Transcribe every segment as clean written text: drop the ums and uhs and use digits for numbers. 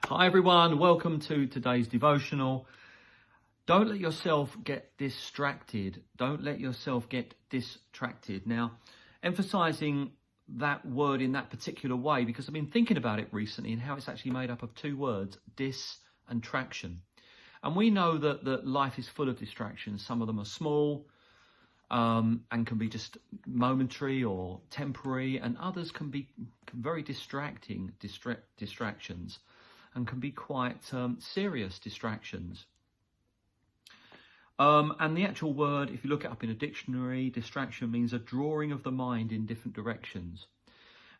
Hi everyone, welcome to today's devotional. Don't let yourself get distracted. Don't let yourself get distracted. Now, emphasizing that word in that particular way because I've been thinking about it recently and how it's actually made up of two words, dis and traction. And we know that life is full of distractions. Some of them are small and can be just momentary or temporary, and others can be very distracting distractions. And can be quite serious distractions. And the actual word, if you look it up in a dictionary, distraction means a drawing of the mind in different directions.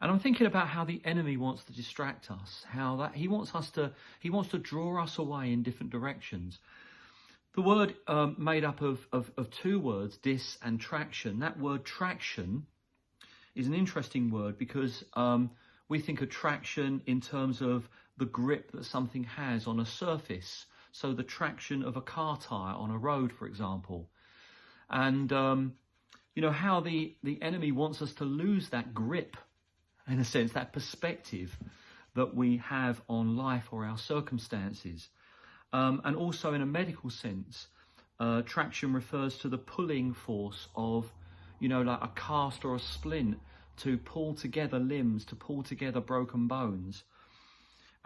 And I'm thinking about how the enemy wants to distract us, how that he wants to draw us away in different directions. The word made up of two words, dis and traction. That word traction is an interesting word because we think of traction in terms of the grip that something has on a surface. So the traction of a car tire on a road, for example. And, how the enemy wants us to lose that grip, in a sense, that perspective that we have on life or our circumstances. And also in a medical sense, traction refers to the pulling force of, like a cast or a splint to pull together limbs, to pull together broken bones.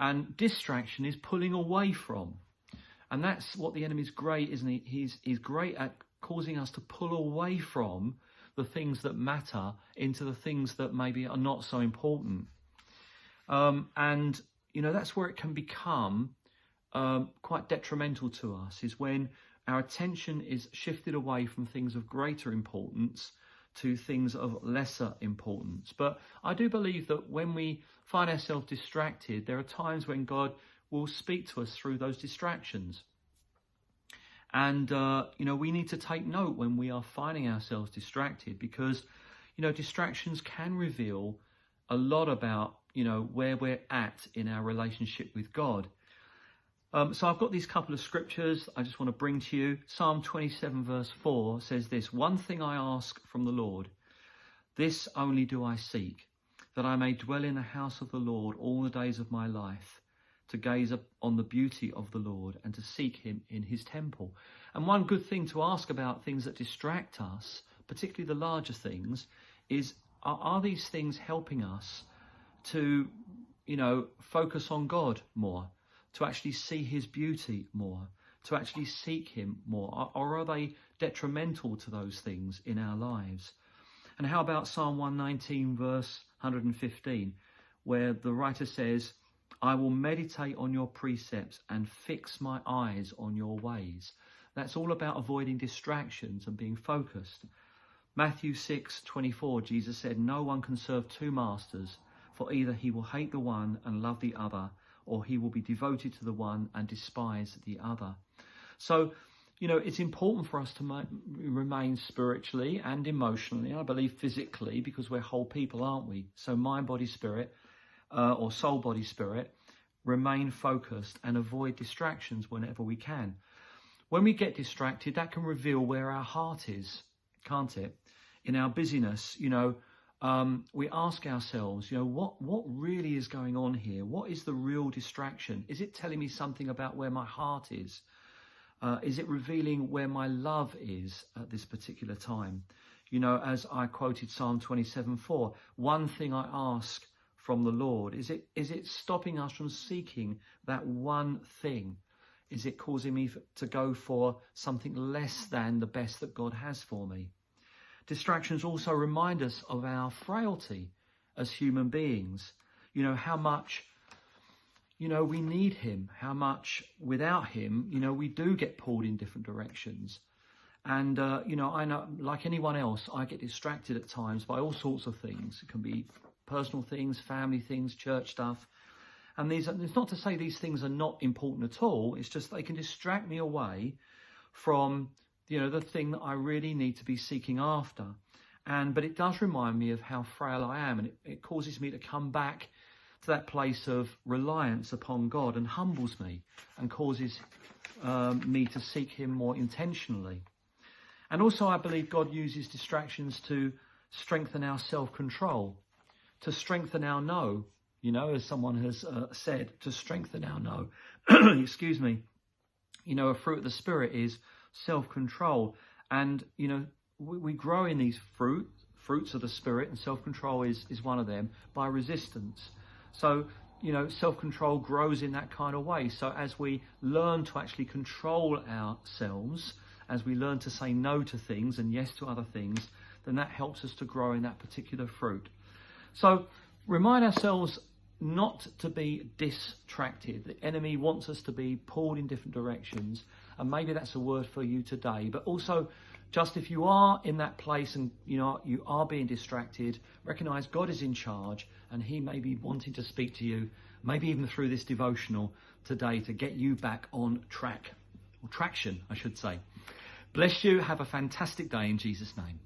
And distraction is pulling away from. And that's what the enemy's great, isn't he? He's great at causing us to pull away from the things that matter into the things that maybe are not so important. That's where it can become quite detrimental to us, is when our attention is shifted away from things of greater importance to things of lesser importance. But I do believe that when we find ourselves distracted, there are times when God will speak to us through those distractions. And, we need to take note when we are finding ourselves distracted because, distractions can reveal a lot about, where we're at in our relationship with God. So I've got these couple of scriptures I just want to bring to you. Psalm 27 verse 4 says this: "One thing I ask from the Lord, this only do I seek, that I may dwell in the house of the Lord all the days of my life, to gaze on the beauty of the Lord and to seek him in his temple." And one good thing to ask about things that distract us, particularly the larger things, is are these things helping us to, focus on God more? To actually see his beauty more, to actually seek him more? Or are they detrimental to those things in our lives? And how about Psalm 119 verse 115, where the writer says, "I will meditate on your precepts and fix my eyes on your ways." That's all about avoiding distractions and being focused. Matthew 6:24, Jesus said, "No one can serve two masters, for either he will hate the one and love the other, or he will be devoted to the one and despise the other." So, it's important for us to remain spiritually and emotionally, I believe physically, because we're whole people, aren't we? So mind, body, spirit, or soul, body, spirit, remain focused and avoid distractions whenever we can. When we get distracted, that can reveal where our heart is, can't it? In our busyness, we ask ourselves, what really is going on here? What is the real distraction? Is it telling me something about where my heart is? Is it revealing where my love is at this particular time? As I quoted Psalm 27:4, "One thing I ask from the Lord." Is it stopping us from seeking that one thing? Is it causing me to go for something less than the best that God has for me? Distractions also remind us of our frailty as human beings. How much, we need him, how much without him, we do get pulled in different directions. And, I know, like anyone else, I get distracted at times by all sorts of things. It can be personal things, family things, church stuff. And it's not to say these things are not important at all. It's just they can distract me away from the thing that I really need to be seeking after. But it does remind me of how frail I am, and it causes me to come back to that place of reliance upon God, and humbles me and causes me to seek him more intentionally. And also I believe God uses distractions to strengthen our self-control, to strengthen our know. You know, as someone has said, to strengthen our no. Excuse me. You know, a fruit of the Spirit is self-control. And, you know, we grow in these fruits of the Spirit, and self-control is one of them, by resistance. So, you know, self-control grows in that kind of way. So as we learn to actually control ourselves, as we learn to say no to things and yes to other things, then that helps us to grow in that particular fruit. So remind ourselves not to be distracted. The enemy wants us to be pulled in different directions, and maybe that's a word for you today. But also, just if you are in that place and you are being distracted, recognize God is in charge, and he may be wanting to speak to you, maybe even through this devotional today, to get you back on track, or traction, I should say. Bless you. Have a fantastic day in Jesus' name.